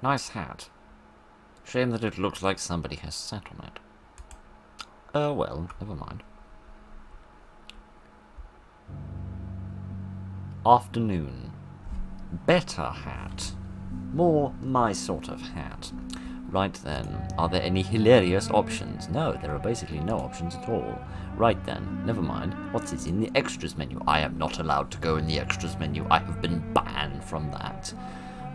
Nice hat. Shame that it looks like somebody has sat on it. Oh well, never mind. Afternoon. Better hat. More my sort of hat. Right then, are there any hilarious options? No, there are basically no options at all. Right then, never mind. What's it in the extras menu? I am not allowed to go in the extras menu. I have been banned from that.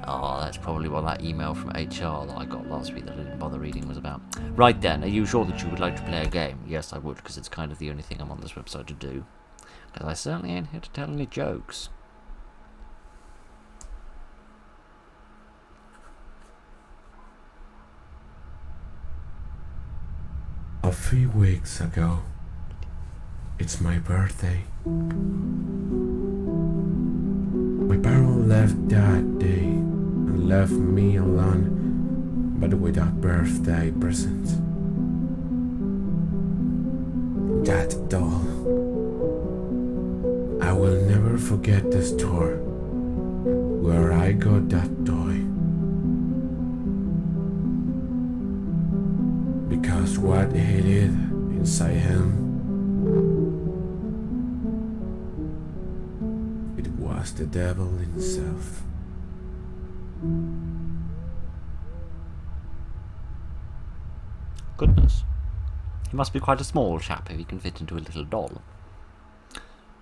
Oh, that's probably what that email from HR that I got last week that I didn't bother reading was about. Right then, are you sure that you would like to play a game? Yes, I would, because it's kind of the only thing I'm on this website to do. Because I certainly ain't here to tell any jokes. A few weeks ago, it's my birthday. My parents left that day and left me alone, but without birthday present. That doll. I will never forget the store where I got that toy. Because what he did inside him, it was the devil himself. Goodness. He must be quite a small chap if he can fit into a little doll.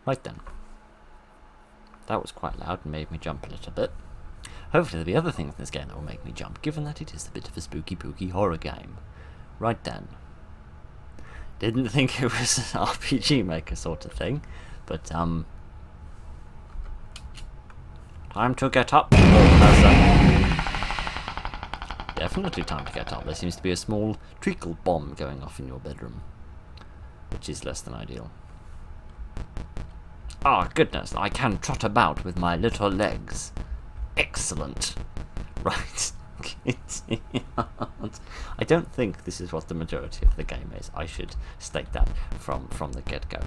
Right then. That was quite loud and made me jump a little bit. Hopefully there'll be other things in this game that will make me jump, given that it is a bit of a spooky pooky horror game. Right then. Didn't think it was an RPG Maker sort of thing, but time to get up. Definitely time to get up. There seems to be a small treacle bomb going off in your bedroom, which is less than ideal. Ah, goodness, I can trot about with my little legs. Excellent. Right. I don't think this is what the majority of the game is. I should state that from the get-go.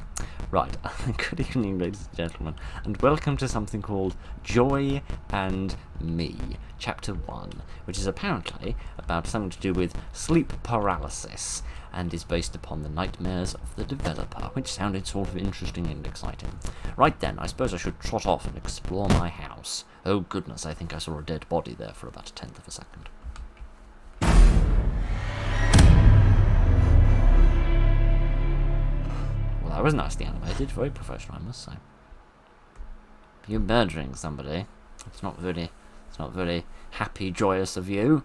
Right, good evening ladies and gentlemen, and welcome to something called Joy and Me, Chapter 1, which is apparently about something to do with sleep paralysis, and is based upon the nightmares of the developer, which sounded sort of interesting and exciting. Right then, I suppose I should trot off and explore my house. Oh goodness, I think I saw a dead body there for about a tenth of a second. Well, that was nicely animated, very professional, I must say. You murdering somebody. It's not very happy, joyous of you.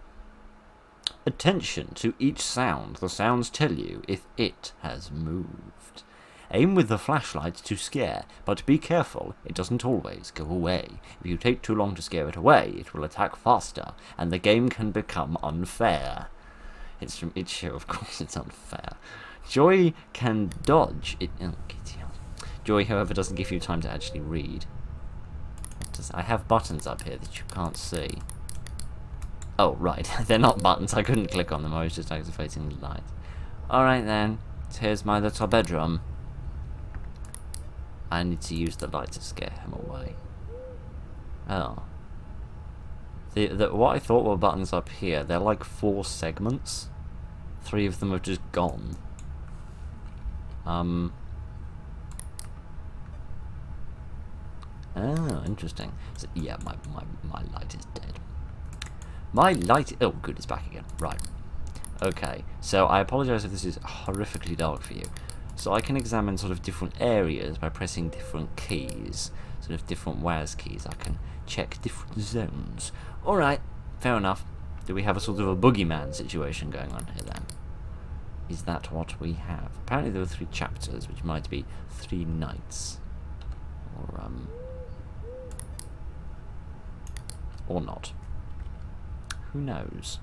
Attention to each sound. The sounds tell you if it has moved. Aim with the flashlight to scare, but be careful, it doesn't always go away. If you take too long to scare it away, it will attack faster, and the game can become unfair. It's from Itch.io, of course it's unfair. Joy can dodge it. Oh, Joy, however, doesn't give you time to actually read. I have buttons up here that you can't see. Oh, right. They're not buttons. I couldn't click on them. I was just activating the lights. Alright then. Here's my little bedroom. I need to use the light to scare him away. Oh. What I thought were buttons up here, they're like 4 segments. 3 of them have just gone. Oh, interesting. So, yeah, my light is dead. My light... Oh, good, it's back again. Right. Okay, so I apologise if this is horrifically dark for you. So I can examine sort of different areas by pressing different keys. Sort of different WAS keys. I can check different zones. Alright, fair enough. Do we have a sort of a boogeyman situation going on here then? Is that what we have? Apparently there were 3 chapters, which might be 3 nights. Or not. Who knows?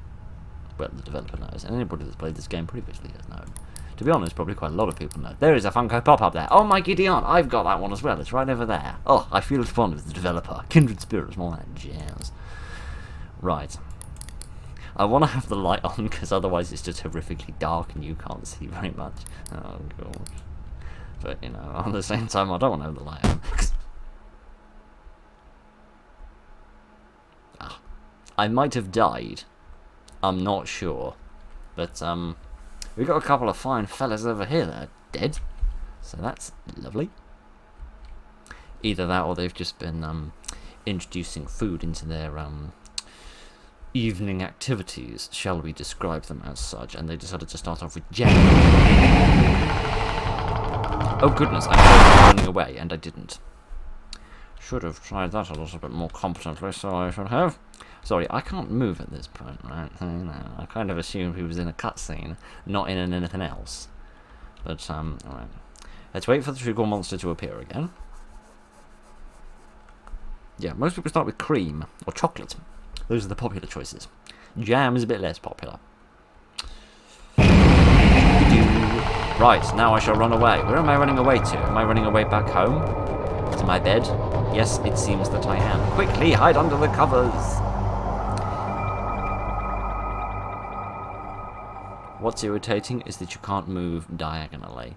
Well, the developer knows, and anybody that's played this game previously has known. To be honest, probably quite a lot of people know. There is a Funko Pop up there. Oh my Gideon, I've got that one as well. It's right over there. Oh, I feel fond of the developer. Kindred spirits, more that jazz. Right. I want to have the light on, because otherwise it's just horrifically dark and you can't see very much. Oh, God. But, you know, at the same time, I don't want to have the light on. I might have died. I'm not sure. But, we've got a couple of fine fellas over here that are dead. So that's lovely. Either that or they've just been, introducing food into their, evening activities, shall we describe them as such, and they decided to start off with jam. Oh goodness, I was running away, and I didn't. Should have tried that a little bit more competently, so I should have. Sorry, I can't move at this point, right? I kind of assumed he was in a cutscene, not in anything else. But, alright. Let's wait for the sugar monster to appear again. Yeah, most people start with cream, or chocolate. Those are the popular choices. Jam is a bit less popular. Right, now I shall run away. Where am I running away to? Am I running away back home? To my bed? Yes, it seems that I am. Quickly, hide under the covers! What's irritating is that you can't move diagonally.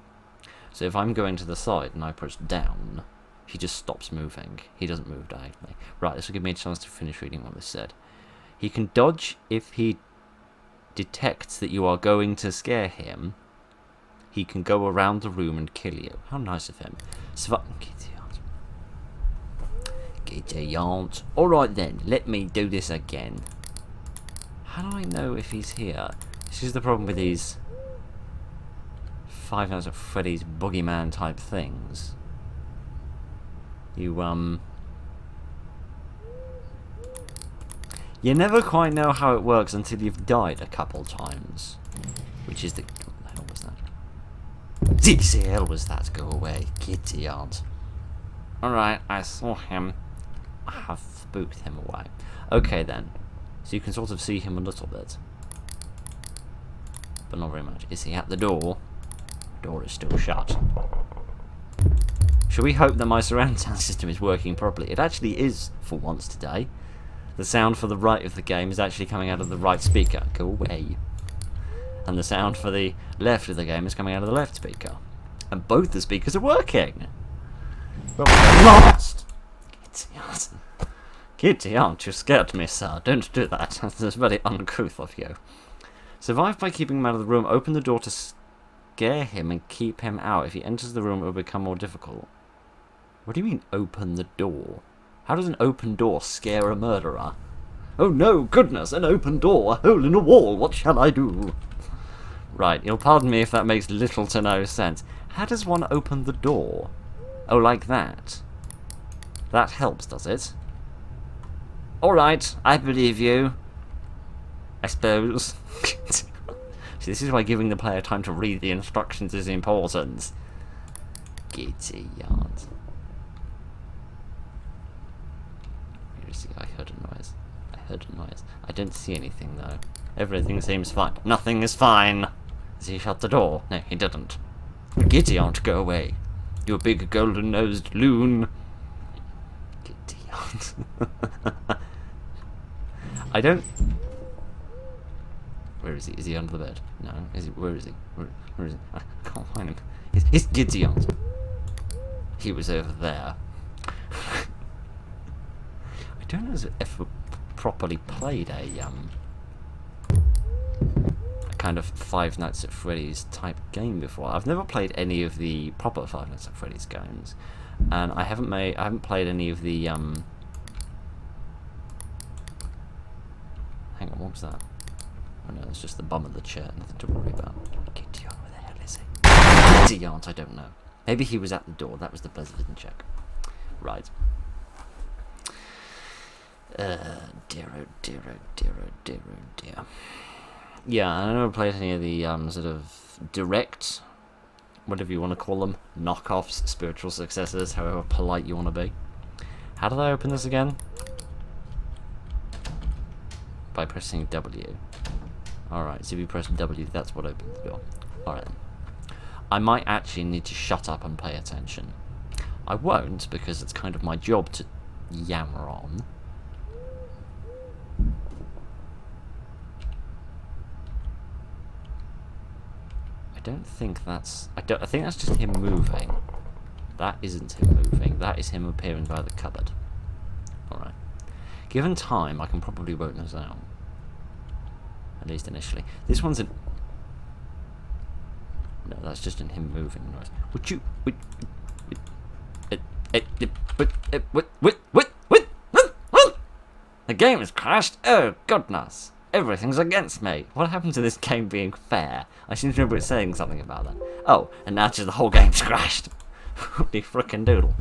So if I'm going to the side and I press down, he just stops moving. He doesn't move diagonally. Right, this will give me a chance to finish reading what this said. He can dodge if he detects that you are going to scare him. He can go around the room and kill you. How nice of him. Gideon. Alright then, let me do this again. How do I know if he's here? This is the problem with these Five Nights at Freddy's boogeyman type things. You never quite know how it works until you've died a couple times. Which is the... What the hell was that? The hell was that? Go away. Kitty aunt. Alright, I saw him. I have spooked him away. Okay then. So you can sort of see him a little bit. But not very much. Is he at the door? The door is still shut. Shall we hope that my surround sound system is working properly? It actually is, for once today. The sound for the right of the game is actually coming out of the right speaker. Go away. And the sound for the left of the game is coming out of the left speaker. And both the speakers are working. Well, we're lost. Kitty aunt, you scared me, sir. Don't do that. That's very uncouth of you. Survive by keeping him out of the room. Open the door to scare him and keep him out. If he enters the room, it will become more difficult. What do you mean, open the door? How does an open door scare a murderer? Oh no, goodness, an open door, a hole in a wall, what shall I do? Right, you'll pardon me if that makes little to no sense. How does one open the door? Oh, like that. That helps, does it? Alright, I believe you. I suppose. See, this is why giving the player time to read the instructions is important. Giddy yard. I heard a noise. I heard a noise. I don't see anything though. Everything seems fine. Nothing is fine. Does he shut the door? No, he didn't. Giddy aunt, go away. You big golden-nosed loon. Giddy aunt. I don't... Where is he? Is he under the bed? No. Is he? Where is he? Where is he? I can't find him. He's Giddy aunt. He was over there. I don't know if I've ever properly played a kind of Five Nights at Freddy's type game before. I've never played any of the proper Five Nights at Freddy's games, and I haven't played any of the Hang on, what was that? Oh no, it's just the bum of the chair. Nothing to worry about. Giddy aunt, where the hell is he? Giddy aunt, I don't know. Maybe he was at the door. That was the President check. Right. Dear, oh dear, oh dear, oh dear, oh dear. Yeah, I never played any of the sort of direct, whatever you want to call them, knockoffs, spiritual successors, however polite you want to be. How did I open this again? By pressing W. Alright, so if you press W, that's what opens the door. Alright. I might actually need to shut up and pay attention. I won't, because it's kind of my job to yammer on. I don't think that's... I think that's just him moving. That isn't him moving. That is him appearing by the cupboard. Alright. Given time, I can probably work those out. At least initially. This one's an... No, that's just in him moving noise. Would you... The game has crashed? Oh, goodness. Everything's against me. What happened to this game being fair? I seem to remember it saying something about that. Oh, and now just the whole game's crashed. Holy frickin' doodle.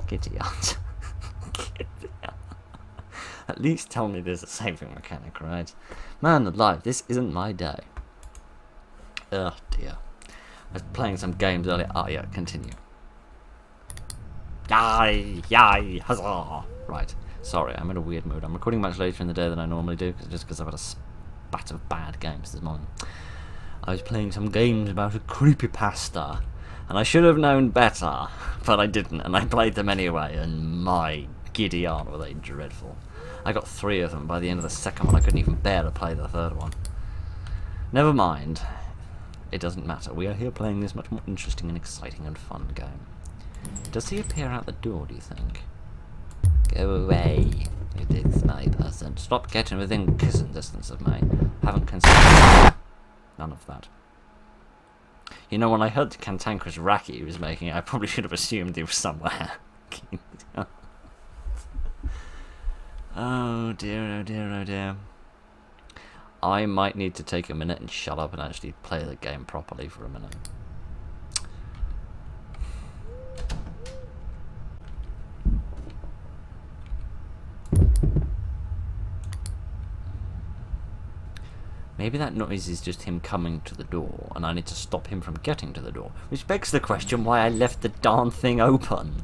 Giddy aunt. At least tell me there's a saving mechanic, right? Man alive, this isn't my day. Oh dear. I was playing some games earlier. Oh yeah, continue. Yay, huzzah! Right. Sorry, I'm in a weird mood. I'm recording much later in the day than I normally do, just because I've had a spat of bad games this morning. I was playing some games about a creepypasta, and I should have known better, but I didn't, and I played them anyway, and my giddy aunt were they dreadful. I got 3 of them. By the end of the second one, I couldn't even bear to play the third one. Never mind. It doesn't matter. We are here playing this much more interesting and exciting and fun game. Does he appear out the door, do you think? Go away, you big smelly person. Stop getting within kissing distance of me. Haven't considered none of that. You know, when I heard the cantankerous racket he was making, I probably should have assumed he was somewhere. Oh dear, oh dear, oh dear. I might need to take a minute and shut up and actually play the game properly for a minute. Maybe that noise is just him coming to the door, and I need to stop him from getting to the door. Which begs the question why I left the darn thing open.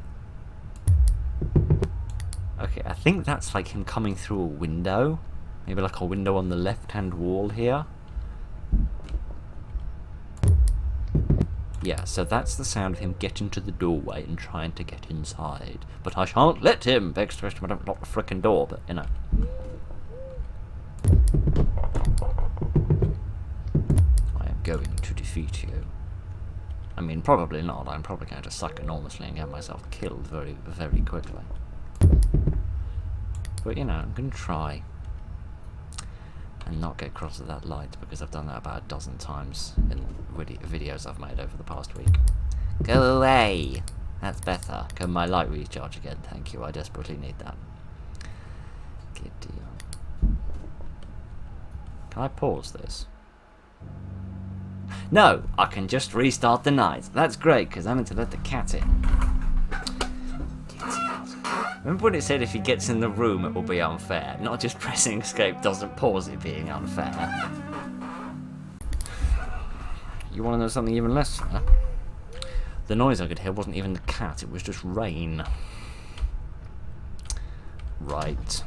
Okay, I think that's like him coming through a window. Maybe like a window on the left-hand wall here. Yeah, so that's the sound of him getting to the doorway and trying to get inside. But I shan't let him! Begs the question, I don't lock the frickin' door, but you know. I am going to defeat you. I mean, probably not. I'm probably going to suck enormously and get myself killed very, very quickly. But, you know, I'm going to try. And not get cross with that light, because I've done that about a dozen times in videos I've made over the past week. Go away! That's better. Can my light recharge again? Thank you, I desperately need that. Good deal. Can I pause this? No! I can just restart the night. That's great, because I'm going to let the cat in. Remember when it said if he gets in the room it will be unfair? Not just pressing escape doesn't pause it being unfair. You want to know something even less fair? The noise I could hear wasn't even the cat, it was just rain. Right.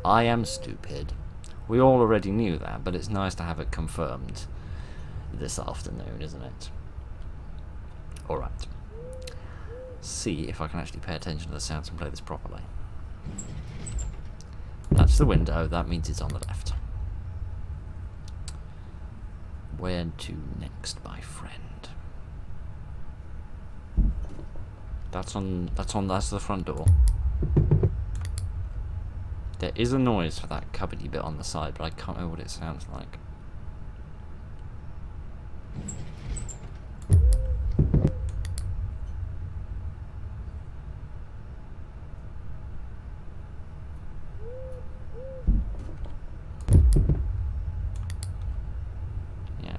I am stupid. We all already knew that, but it's nice to have it confirmed this afternoon, isn't it? Alright. See if I can actually pay attention to the sounds and play this properly. That's the window, that means it's on the left. Where to next, my friend? That's the front door. There is a noise for that cupboardy bit on the side, but I can't remember what it sounds like.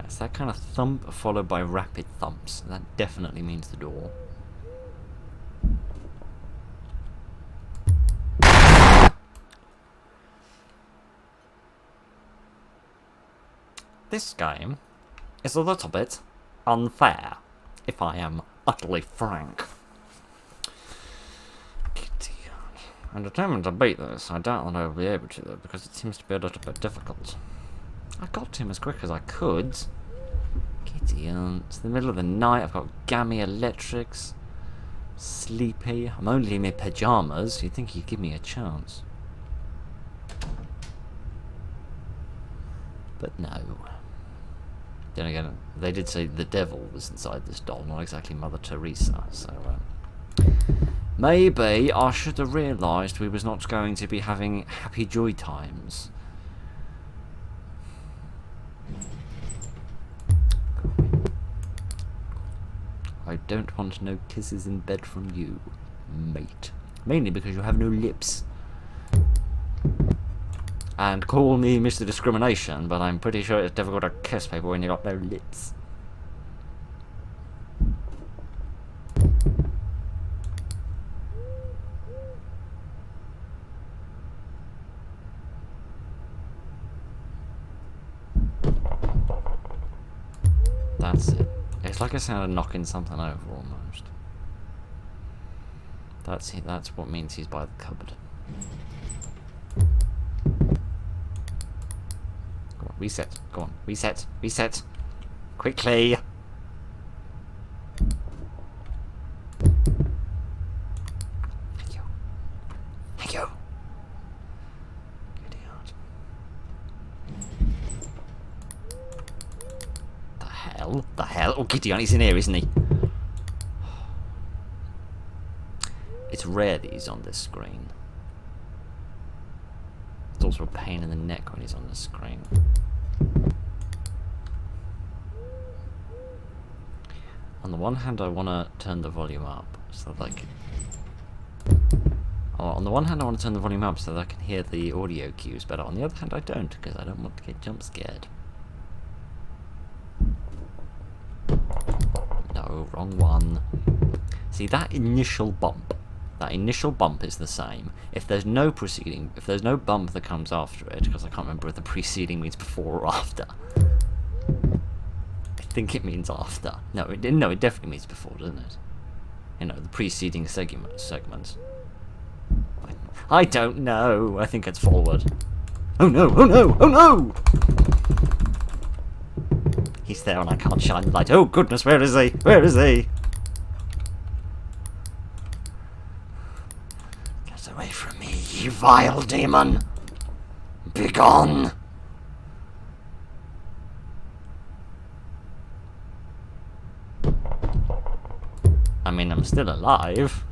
It's that kind of thump followed by rapid thumps. That definitely means the door. This game is a little bit unfair, if I am utterly frank. I'm determined to beat this. I doubt that I will be able to, though, because it seems to be a little bit difficult. I got to him as quick as I could. Gideon, it's the middle of the night, I've got gammy electrics. Sleepy, I'm only in my pyjamas, you'd think he'd give me a chance. But no. Then again, they did say the devil was inside this doll, not exactly Mother Teresa, so Maybe I should have realised we was not going to be having happy joy times. I don't want no kisses in bed from you, mate. Mainly because you have no lips. And call me Mr. Discrimination, but I'm pretty sure it's difficult to kiss people when you got no lips. That's it. It's like a sound of knocking something over almost. That's it. That's what means he's by the cupboard. Go on, reset. Go on, reset. Reset. Quickly. Thank you. Thank you. Idiot. The hell? The hell? Oh, Gideon, he's in here, isn't he? It's rare that he's on this screen. It's also a pain in the neck when he's on the screen. On the one hand, I want to turn the volume up so that I can... Oh, on the one hand, I want to turn the volume up so that I can hear the audio cues better. On the other hand, I don't, because I don't want to get jump scared. No, wrong one. See, that initial bump is the same. If there's no bump that comes after it, because I can't remember if the preceding means before or after. I think it means after. No, it definitely means before, doesn't it? You know, the preceding segment. I don't know. I think it's forward. Oh no! Oh no! Oh no! He's there and I can't shine the light. Oh goodness, where is he? Where is he? Get away from me, you vile demon! Begone! I mean, I'm still alive.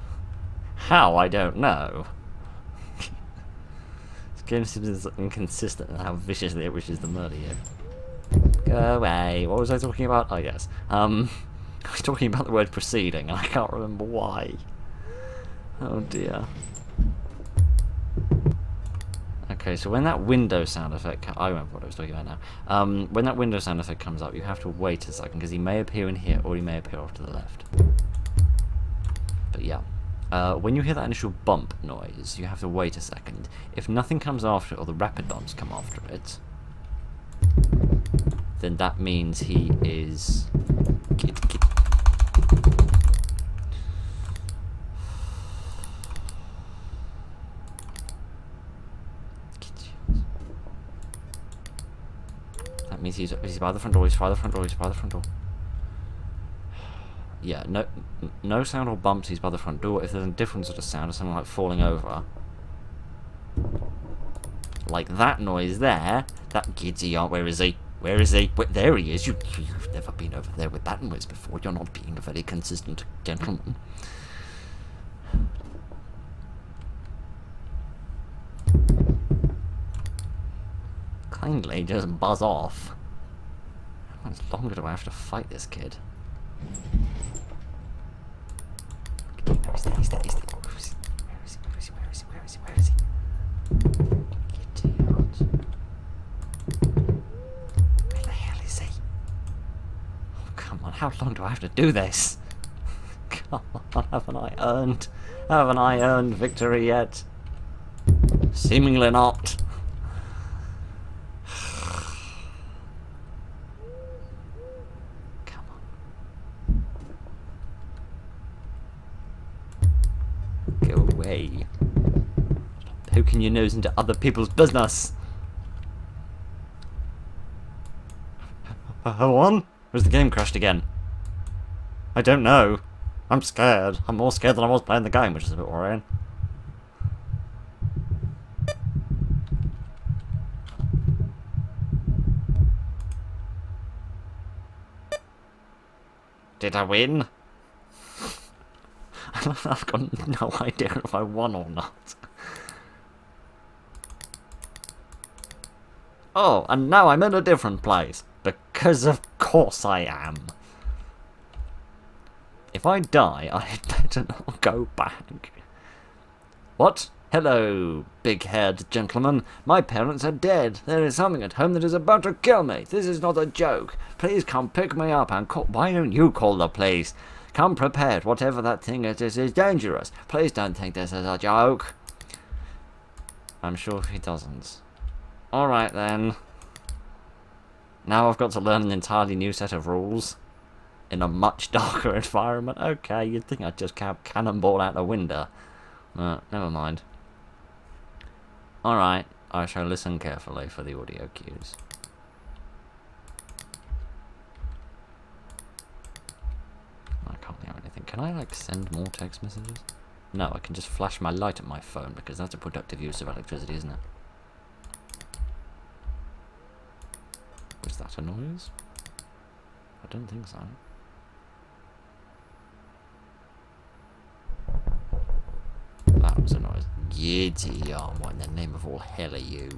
How, I don't know. This game seems inconsistent in how viciously it wishes to murder you. Go away. What was I talking about? Oh, yes. I was talking about the word proceeding, and I can't remember why. Oh, dear. Okay, so when that window sound effect... I remember what I was talking about now. When that window sound effect comes up, you have to wait a second, because he may appear in here, or he may appear off to the left. But yeah. When you hear that initial bump noise, you have to wait a second. If nothing comes after it, or the rapid bumps come after it, then that means he is... That means he's by the front door, he's by the front door, he's by the front door. Yeah, no sound or bumps, he's by the front door. If there's a different sort of sound, or something like falling over, like that noise there, that giddy aunt, where is he? Where is he? There he is. You've never been over there with that noise before. You're not being a very consistent gentleman. Kindly just buzz off. How much longer do I have to fight this kid? He's there, he's there, he's there. Where is he? Where is he? Where is he? Where is he? Where is he? Where is he? Idiot. Where the hell is he? Oh, come on, how long do I have to do this? Come on, haven't I earned victory yet? Seemingly not. Go away. Stop poking your nose into other people's business. Hold on? Where's the game crashed again? I don't know. I'm scared. I'm more scared than I was playing the game, which is a bit worrying. Did I win? I I've got no idea if I won or not. Oh, and now I'm in a different place. Because of course I am. If I die, I'd better not go back. What? Hello, big-haired gentleman. My parents are dead. There is something at home that is about to kill me. This is not a joke. Please come pick me up and call... Why don't you call the police? Come prepared. Whatever that thing is dangerous. Please don't think this is a joke. I'm sure he doesn't. Alright then. Now I've got to learn an entirely new set of rules. In a much darker environment. Okay, you'd think I'd just cannonball out the window. Never mind. Alright, I shall listen carefully for the audio cues. I can't hear anything. Can I, like, send more text messages? No, I can just flash my light at my phone, because that's a productive use of electricity, isn't it? Was that a noise? I don't think so. That was a noise. Giddy on, what in the name of all hell are you?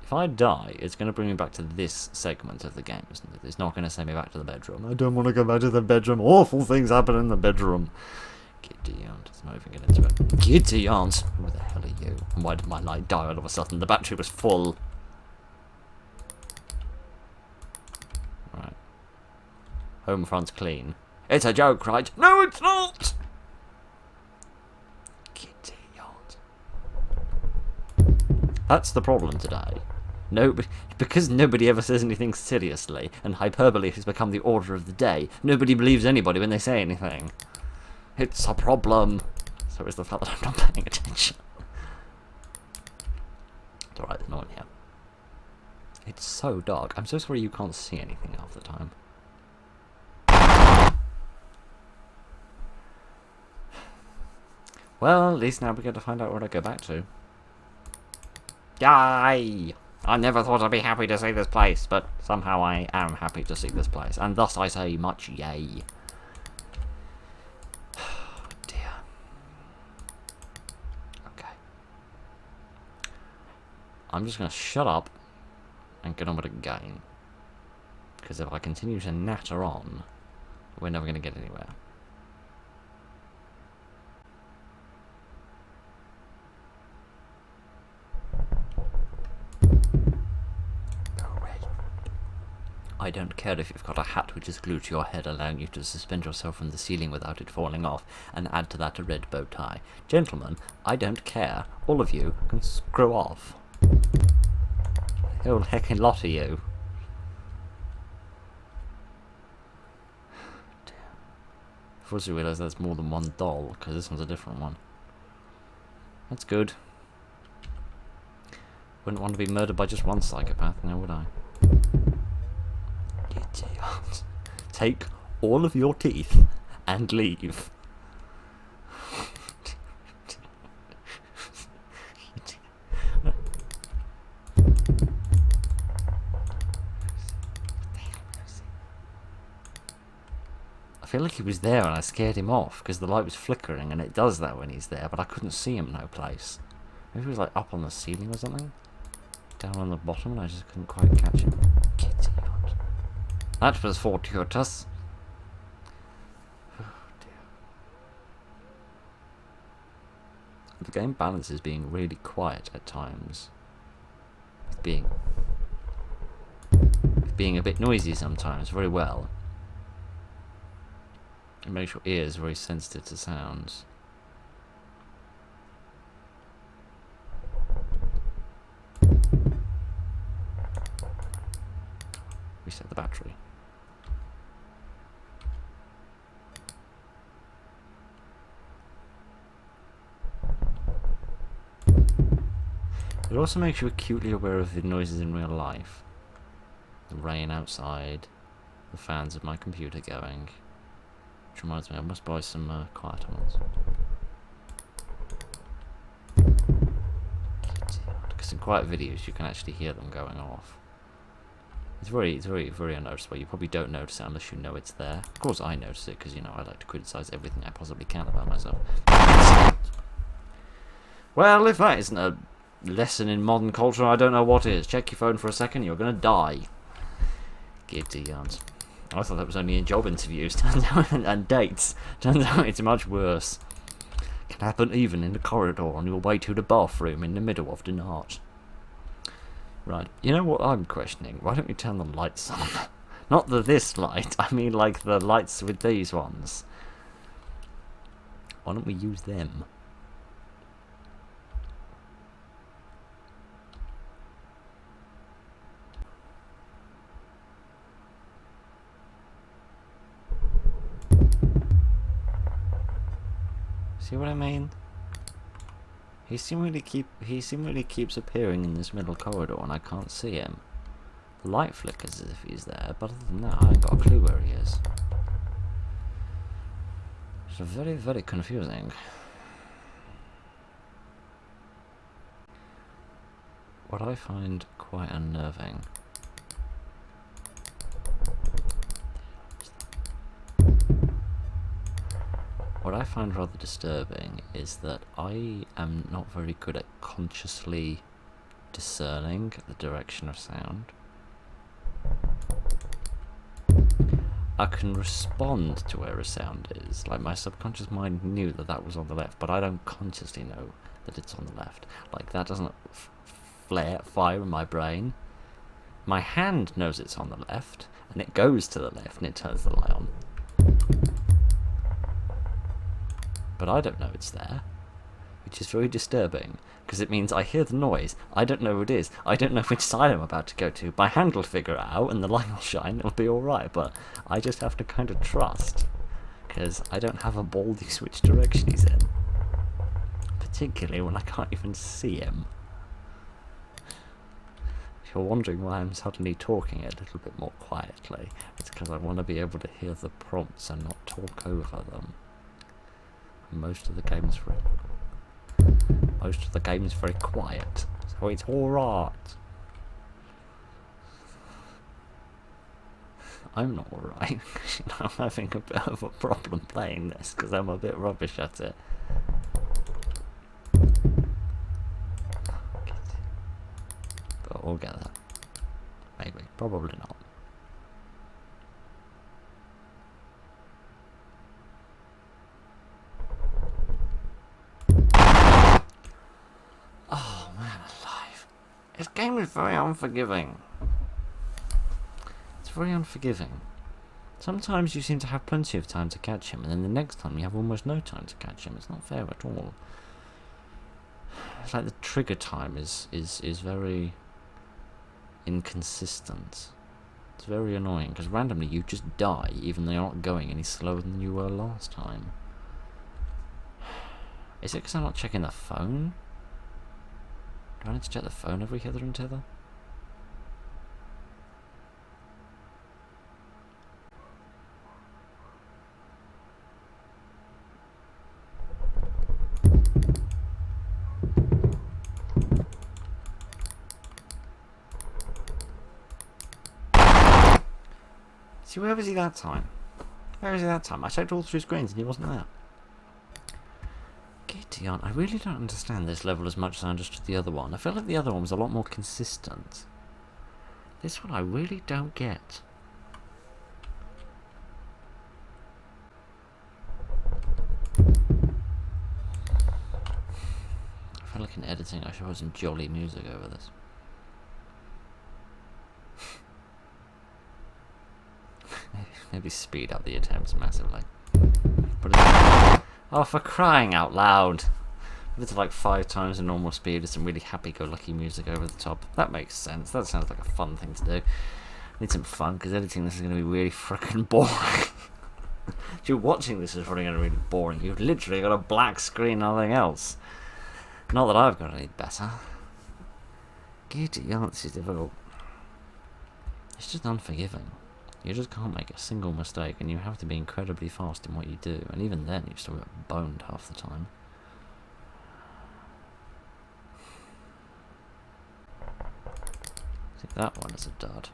If I die, it's going to bring me back to this segment of the game, isn't it? It's not going to send me back to the bedroom. I don't want to go back to the bedroom. Awful things happen in the bedroom. Giddy aunt. It's not even getting into it. Giddy aunt. Who the hell are you? And why did my light die all of a sudden? The battery was full. Right. Home front's clean. It's a joke, right? No, it's not! Giddy aunt. That's the problem today. No, because nobody ever says anything seriously, and hyperbole has become the order of the day, nobody believes anybody when they say anything. It's a problem. So is the fact that I'm not paying attention. It's alright, there's no one here. It's so dark. I'm so sorry you can't see anything half the time. Well, at least now we get to find out where to go back to. Yay! I never thought I'd be happy to see this place, but somehow I am happy to see this place, and thus I say much yay. Dear. Okay. I'm just going to shut up and get on with the game. Because if I continue to natter on, we're never going to get anywhere. I don't care if you've got a hat which is glued to your head, allowing you to suspend yourself from the ceiling without it falling off, and add to that a red bow tie. Gentlemen, I don't care. All of you can screw off. The whole heckin' lot of you. I've also realised there's more than one doll, because this one's a different one. That's good. Wouldn't want to be murdered by just one psychopath, now would I? Idiot. Take all of your teeth and leave. I feel like he was there and I scared him off because the light was flickering, and it does that when he's there, but I couldn't see him no place. Maybe he was like up on the ceiling or something? Down on the bottom and I just couldn't quite catch him. Idiot. That was fortuitous. Oh dear. The game balances being really quiet at times. With being a bit noisy sometimes very well. It makes your ears very sensitive to sounds. Reset the battery. It also makes you acutely aware of the noises in real life. The rain outside, the fans of my computer going. Which reminds me, I must buy some quieter ones. Because in quiet videos you can actually hear them going off. very unnoticeable. You probably don't notice it unless you know it's there. Of course I notice it, because, you know, I like to criticise everything I possibly can about myself. Well, if that isn't a lesson in modern culture, I don't know what is. Check your phone for a second, you're gonna die. Giddy yarns. I thought that was only in job interviews and dates. Turns out it's much worse. Can happen even in the corridor on your way to the bathroom in the middle of the night. Right, you know what I'm questioning? Why don't we turn the lights on? Not this light, I mean like the lights with these ones. Why don't we use them? See what I mean? He seemingly keeps appearing in this middle corridor and I can't see him. The light flickers as if he's there, but other than that, I ain't got a clue where he is. It's very, very confusing. What I find quite unnerving What I find rather disturbing is that I am not very good at consciously discerning the direction of sound. I can respond to where a sound is, like my subconscious mind knew that that was on the left, but I don't consciously know that it's on the left. Like, that doesn't fire in my brain. My hand knows it's on the left, and it goes to the left and it turns the light on. But I don't know it's there, which is very disturbing, because it means I hear the noise, I don't know who it is, I don't know which side I'm about to go to. My hand will figure it out and the light will shine, it'll be alright, but I just have to kind of trust, because I don't have a baldy which direction he's in, particularly when I can't even see him. If you're wondering why I'm suddenly talking a little bit more quietly, it's because I want to be able to hear the prompts and not talk over them. Most of the game's very quiet, so it's alright. I'm not alright. I'm having a bit of a problem playing this because I'm a bit rubbish at it. But we'll get there. Maybe. Probably not. Oh man alive. This game is very unforgiving. It's very unforgiving. Sometimes you seem to have plenty of time to catch him, and then the next time you have almost no time to catch him. It's not fair at all. It's like the trigger time is very inconsistent. It's very annoying, because randomly you just die, even though you're not going any slower than you were last time. Is it because I'm not checking the phone? Do I need to check the phone every hither and thither? See, where was he that time? Where was he that time? I checked all 3 screens and he wasn't there. Giddy on. I really don't understand this level as much as I understood the other one. I felt like the other one was a lot more consistent. This one I really don't get. I feel like in editing I should put some jolly music over this. Maybe speed up the attempts massively. But oh, for crying out loud! If it's like 5 times the normal speed with some really happy-go-lucky music over the top. That makes sense. That sounds like a fun thing to do. I need some fun, because editing this is going to be really frickin' boring. If you're watching this, it's probably going to be really boring. You've literally got a black screen, nothing else. Not that I've got any better. Giddy, this is difficult. It's just unforgiving. You just can't make a single mistake, and you have to be incredibly fast in what you do, and even then you've still got boned half the time. See, that one is a dud.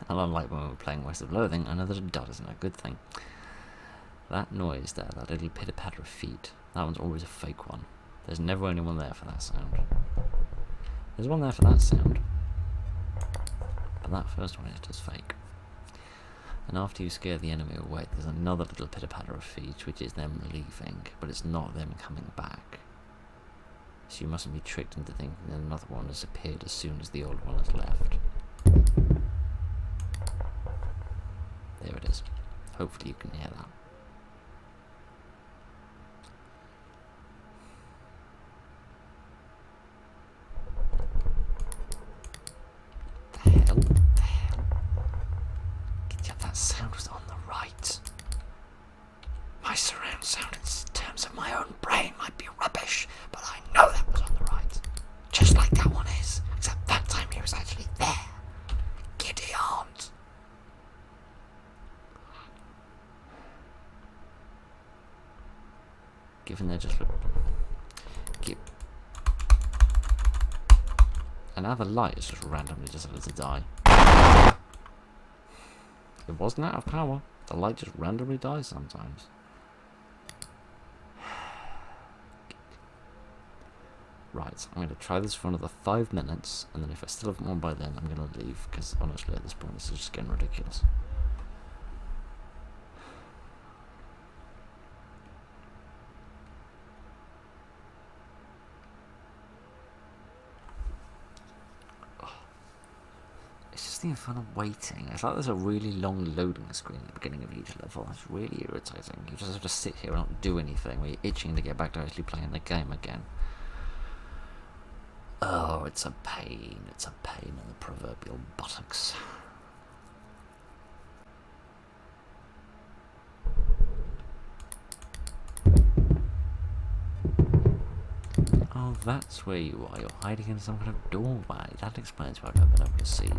And unlike when we were playing West of Loathing, I know that a dot isn't a good thing. That noise there, that little pitter-patter of feet, that one's always a fake one. There's never anyone there for that sound. There's one there for that sound. But that first one is just fake. And after you scare the enemy away, there's another little pitter-patter of feet, which is them leaving, but it's not them coming back. So you mustn't be tricked into thinking that another one has appeared as soon as the old one has left. There it is. Hopefully you can hear that. The hell? The hell? That sound was on the right. My surround sound in terms of my own brain might be rubbish, but I know that was on the right. Just like that one is, except that time he was actually there. Giddy aunt. Given they're just and now the light is just randomly decided to die. It wasn't out of power. The light just randomly dies sometimes. Right, I'm going to try this for another 5 minutes, and then if I still haven't won by then, I'm going to leave, because honestly at this point this is just getting ridiculous. It's just the fun of waiting. It's like there's a really long loading screen at the beginning of each level. It's really irritating. You just have to sit here and not do anything while you're itching to get back to actually playing the game again. Oh, it's a pain. It's a pain in the proverbial buttocks. Oh, that's where you are. You're hiding in some kind of doorway. That explains why I've not been able to see you.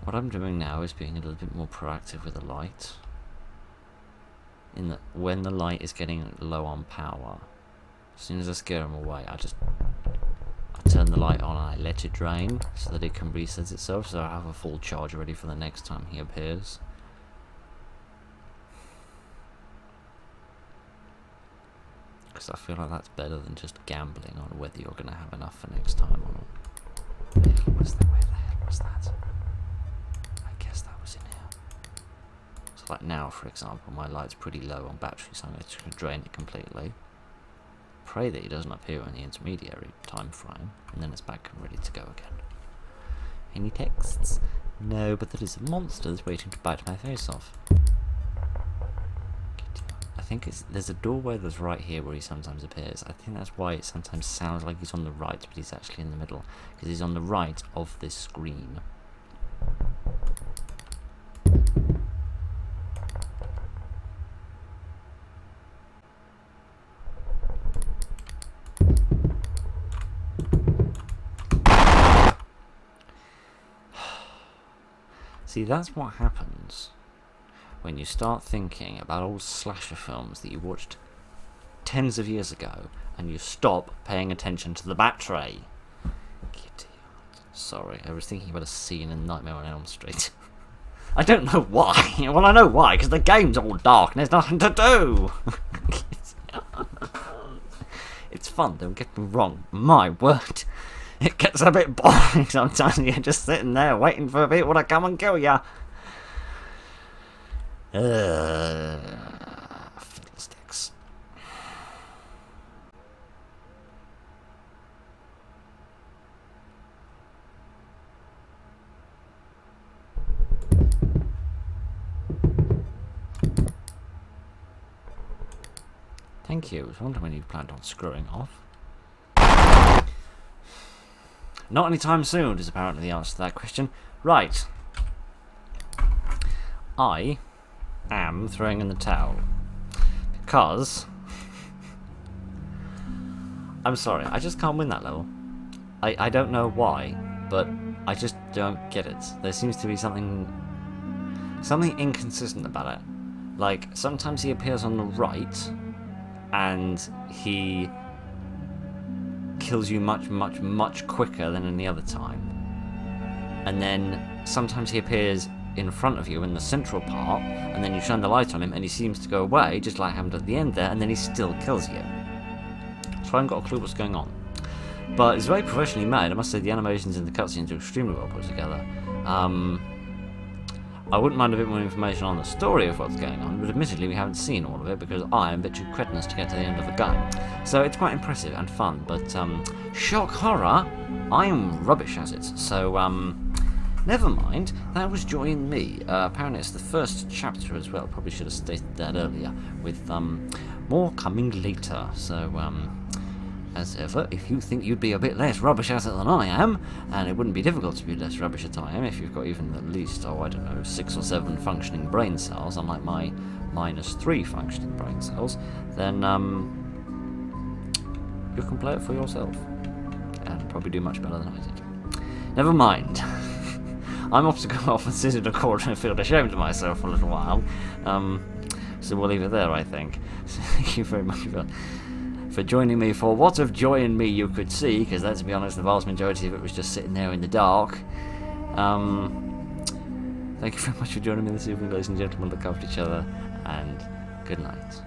What I'm doing now is being a little bit more proactive with the light. In that, when the light is getting low on power, as soon as I scare him away, I turn the light on and I let it drain so that it can reset itself, so I have a full charge ready for the next time he appears. Because I feel like that's better than just gambling on whether you're going to have enough for next time or not. Where the hell was that? I guess that was in here. So like now, for example, my light's pretty low on battery, so I'm going to drain it completely. Pray that he doesn't appear in the intermediary time frame, and then it's back and ready to go again. Any texts? No, but there is a monster that's waiting to bite my face off. I think there's a doorway that's right here where he sometimes appears. I think that's why it sometimes sounds like he's on the right, but he's actually in the middle, because he's on the right of this screen. See, that's what happens when you start thinking about old slasher films that you watched tens of years ago and you stop paying attention to the battery. Sorry, I was thinking about a scene in Nightmare on Elm Street. I don't know why. Well, I know why, because the game's all dark and there's nothing to do. It's fun, don't get me wrong. My word. It gets a bit boring sometimes. You're just sitting there waiting for people to come and kill you. Fiddlesticks. Thank you. I was wondering when you planned on screwing off. Not anytime soon is apparently the answer to that question. Right. I am throwing in the towel. Because... I'm sorry, I just can't win that level. I don't know why, but I just don't get it. There seems to be something inconsistent about it. Like, sometimes he appears on the right, and he kills you much, much, much quicker than any other time. And then sometimes he appears in front of you in the central part, and then you shine the light on him, and he seems to go away, just like happened at the end there, and then he still kills you. So I haven't got a clue what's going on. But it's very professionally made. I must say the animations and the cutscenes are extremely well put together. I wouldn't mind a bit more information on the story of what's going on, but admittedly we haven't seen all of it because I am a bit too cretinous to get to the end of the game. So it's quite impressive and fun, but shock horror, I'm rubbish at it. So never mind, that was Joy in Me. Apparently it's the first chapter as well, probably should have stated that earlier, with more coming later. So as ever, if you think you'd be a bit less rubbish at it than I am, and it wouldn't be difficult to be less rubbish at I am if you've got even at least, I don't know, 6 or 7 functioning brain cells, unlike my -3 functioning brain cells, then you can play it for yourself, and probably do much better than I did. Never mind. I'm off to go off and sit in a corner and feel ashamed of myself for a little while, so we'll leave it there, I think. So thank you very much for joining me for what of Joy in Me you could see, because let's be honest, the vast majority of it was just sitting there in the dark. Thank you very much for joining me this evening, ladies and gentlemen. Look after each other, and good night.